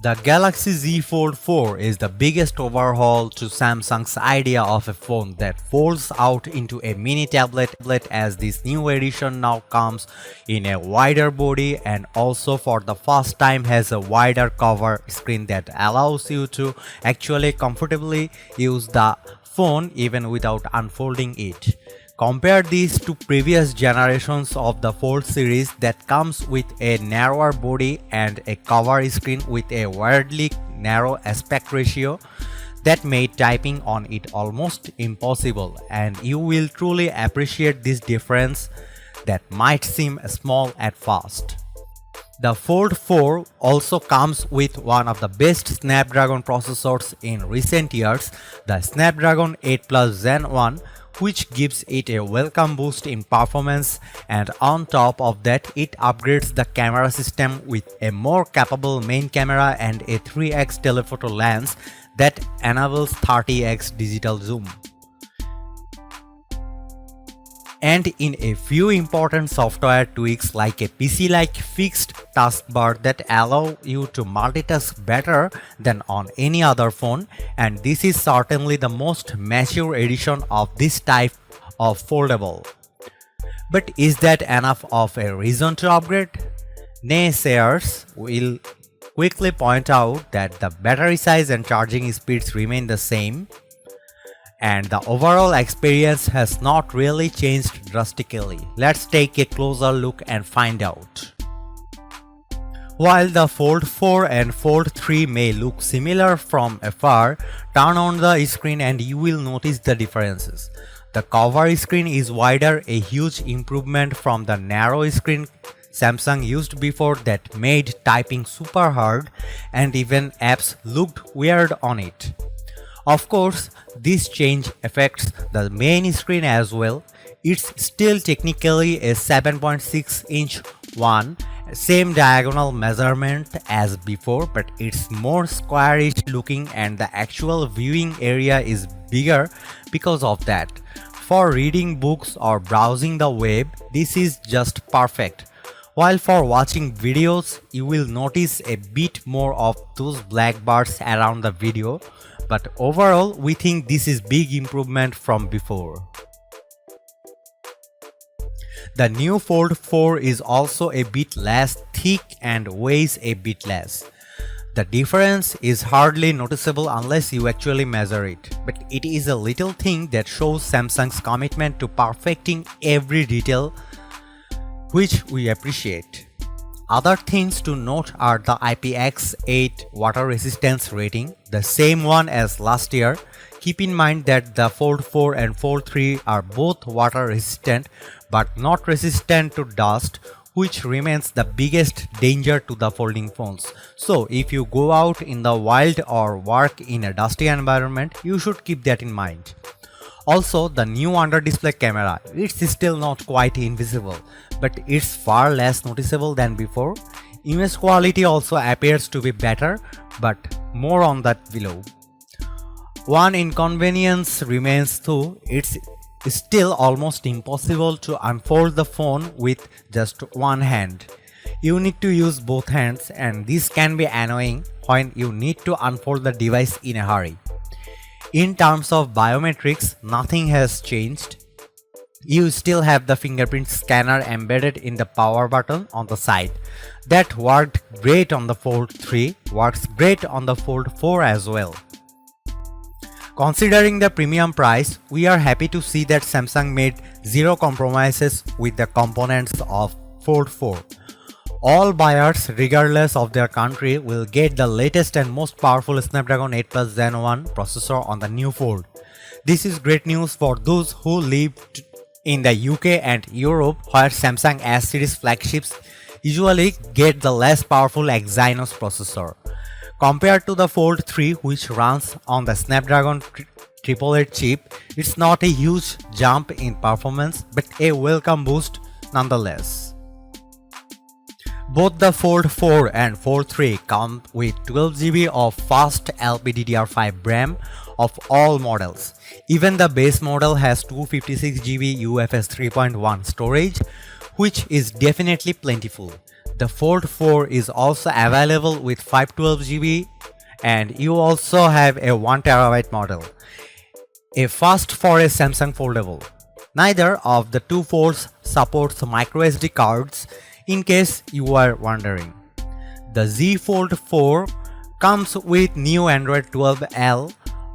The Galaxy Z Fold 4 is the biggest overhaul to Samsung's idea of a phone that folds out into a mini tablet, as this new edition now comes in a wider body and also for the first time has a wider cover screen that allows you to actually comfortably use the phone even without unfolding it. Compare these to previous generations of the Fold series that comes with a narrower body and a cover screen with a weirdly narrow aspect ratio that made typing on it almost impossible, and you will truly appreciate this difference that might seem small at first. The Fold 4 also comes with one of the best Snapdragon processors in recent years, the Snapdragon 8 Plus Gen 1, which gives it a welcome boost in performance, and on top of that it upgrades the camera system with a more capable main camera and a 3x telephoto lens that enables 30x digital zoom. And in a few important software tweaks like a PC-like fixed taskbar that allow you to multitask better than on any other phone, and this is certainly the most mature edition of this type of foldable. But is that enough of a reason to upgrade? Naysayers will quickly point out that the battery size and charging speeds remain the same, and the overall experience has not really changed drastically. Let's take a closer look and find out. While the Fold 4 and Fold 3 may look similar from afar, turn on the screen and you will notice the differences. The cover screen is wider, a huge improvement from the narrow screen Samsung used before that made typing super hard and even apps looked weird on it. Of course, this change affects the main screen as well. It's still technically a 7.6-inch one, same diagonal measurement as before, but it's more squarish looking and the actual viewing area is bigger because of that. For reading books or browsing the web, this is just perfect. While for watching videos, you will notice a bit more of those black bars around the video, but overall we think this is big improvement from before. The new Fold 4 is also a bit less thick and weighs a bit less. The difference is hardly noticeable unless you actually measure it, but it is a little thing that shows Samsung's commitment to perfecting every detail, which we appreciate. Other things to note are the IPX8 water resistance rating, the same one as last year. Keep in mind that the Fold 4 and Fold 3 are both water resistant but not resistant to dust, which remains the biggest danger to the folding phones. So if you go out in the wild or work in a dusty environment, you should keep that in mind. Also, the new under-display camera, it's still not quite invisible, but it's far less noticeable than before. Image quality also appears to be better, but more on that below. One inconvenience remains though, it's still almost impossible to unfold the phone with just one hand. You need to use both hands, and this can be annoying when you need to unfold the device in a hurry. In terms of biometrics, nothing has changed. You still have the fingerprint scanner embedded in the power button on the side. That worked great on the Fold 3, works great on the Fold 4 as well. Considering the premium price, we are happy to see that Samsung made zero compromises with the components of Fold 4. All buyers, regardless of their country, will get the latest and most powerful Snapdragon 8 Plus Gen 1 processor on the new Fold. This is great news for those who live in the UK and Europe, where Samsung S series flagships usually get the less powerful Exynos processor. Compared to the Fold 3, which runs on the Snapdragon 888 chip, it's not a huge jump in performance, but a welcome boost nonetheless. Both the Fold 4 and Fold 3 come with 12GB of fast LPDDR5 RAM of all models. Even the base model has 256GB UFS 3.1 storage, which is definitely plentiful. The Fold 4 is also available with 512 GB, and you also have a 1TB model, a first for a Samsung foldable. Neither of the two folds supports microSD cards, in case you are wondering. The Z Fold 4 comes with new Android 12L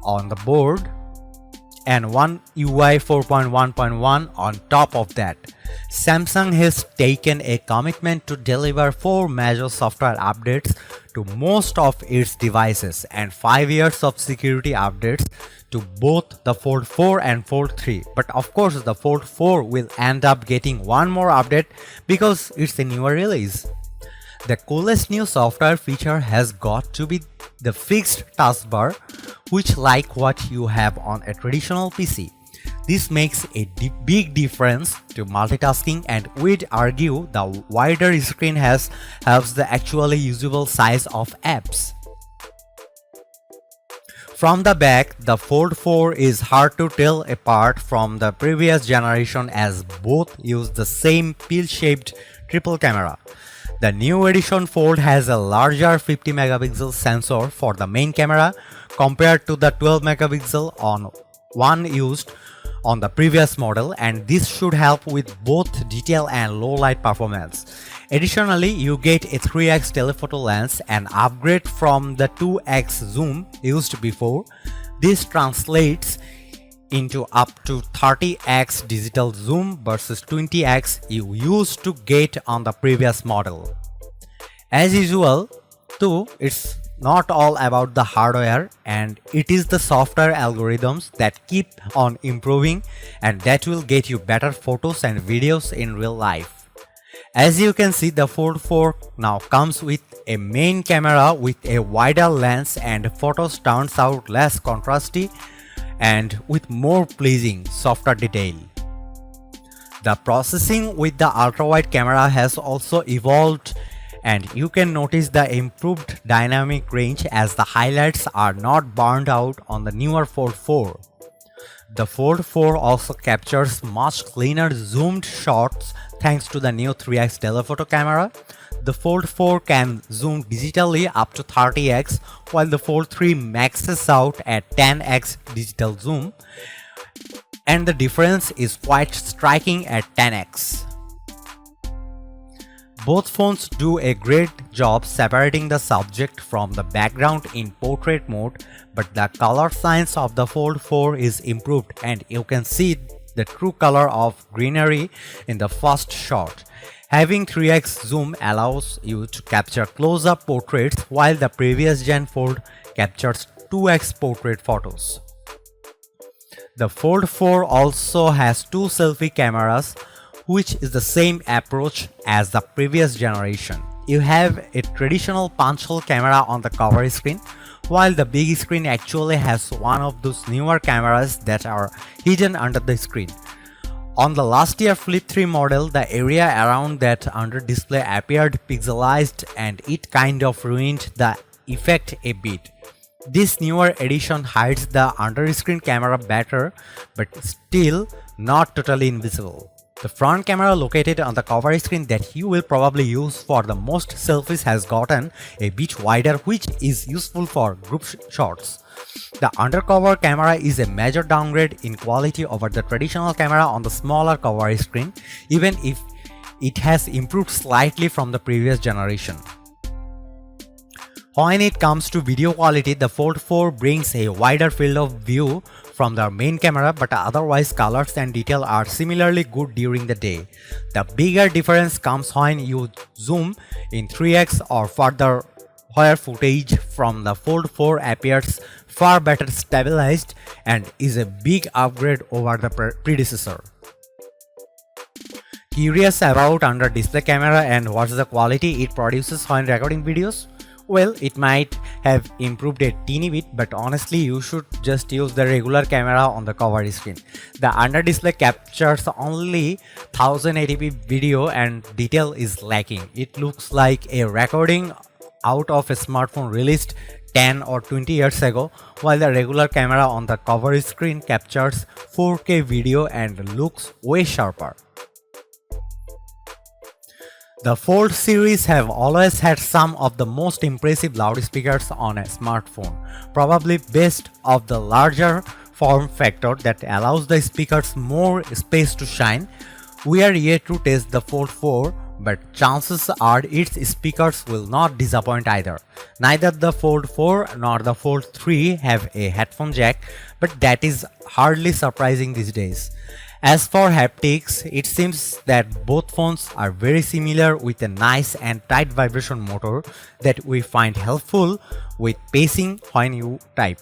on the board and One UI 4.1.1 on top of that. Samsung has taken a commitment to deliver 4 major software updates to most of its devices and 5 years of security updates to both the Fold 4 and Fold 3. But of course, the Fold 4 will end up getting one more update because it's a newer release. The coolest new software feature has got to be the fixed taskbar, which like what you have on a traditional PC. This makes a big difference to multitasking, and we'd argue the wider screen helps the actually usable size of apps. From the back, the Fold 4 is hard to tell apart from the previous generation as both use the same pill-shaped triple camera. The new edition Fold has a larger 50 megapixel sensor for the main camera compared to the 12 megapixel one used on the previous model, and this should help with both detail and low light performance. Additionally, you get a 3x telephoto lens, an upgrade from the 2x zoom used before. This translates into up to 30x digital zoom versus 20x you used to get on the previous model. As usual, though, it's not all about the hardware, and it is the software algorithms that keep on improving and that will get you better photos and videos in real life. As you can see, the Fold 4 now comes with a main camera with a wider lens, and photos turns out less contrasty and with more pleasing softer detail. The processing with the ultra-wide camera has also evolved, and you can notice the improved dynamic range as the highlights are not burned out on the newer Fold 4. The Fold 4 also captures much cleaner zoomed shots thanks to the new 3x telephoto camera. The Fold 4 can zoom digitally up to 30x, while the Fold 3 maxes out at 10x digital zoom, and the difference is quite striking at 10x. Both phones do a great job separating the subject from the background in portrait mode, but the color science of the Fold 4 is improved, and you can see the true color of greenery in the first shot. Having 3x zoom allows you to capture close-up portraits, while the previous gen Fold captures 2x portrait photos. The Fold 4 also has 2 selfie cameras, which is the same approach as the previous generation. You have a traditional punch hole camera on the cover screen, while the big screen actually has one of those newer cameras that are hidden under the screen. On the last year Flip 3 model, the area around that under display appeared pixelized, and it kind of ruined the effect a bit. This newer edition hides the under screen camera better, but still not totally invisible. The front camera located on the cover screen that you will probably use for the most selfies has gotten a bit wider, which is useful for group shots. The undercover camera is a major downgrade in quality over the traditional camera on the smaller cover screen, even if it has improved slightly from the previous generation. When it comes to video quality, the Fold 4 brings a wider field of view from the main camera, but otherwise colors and detail are similarly good during the day. The bigger difference comes when you zoom in 3x or further, where footage from the Fold 4 appears far better stabilized and is a big upgrade over the predecessor. Curious about under display camera and what's the quality it produces when recording videos? Well, it might have improved a teeny bit, but honestly you should just use the regular camera on the cover screen. The under display captures only 1080p video and detail is lacking. It looks like a recording out of a smartphone released 10 or 20 years ago, while the regular camera on the cover screen captures 4K video and looks way sharper. The Fold series have always had some of the most impressive loudspeakers on a smartphone, probably best of the larger form factor that allows the speakers more space to shine. We are yet to test the Fold 4, but chances are its speakers will not disappoint either. Neither the Fold 4 nor the Fold 3 have a headphone jack, but that is hardly surprising these days. As for haptics, it seems that both phones are very similar with a nice and tight vibration motor that we find helpful with pacing when you type.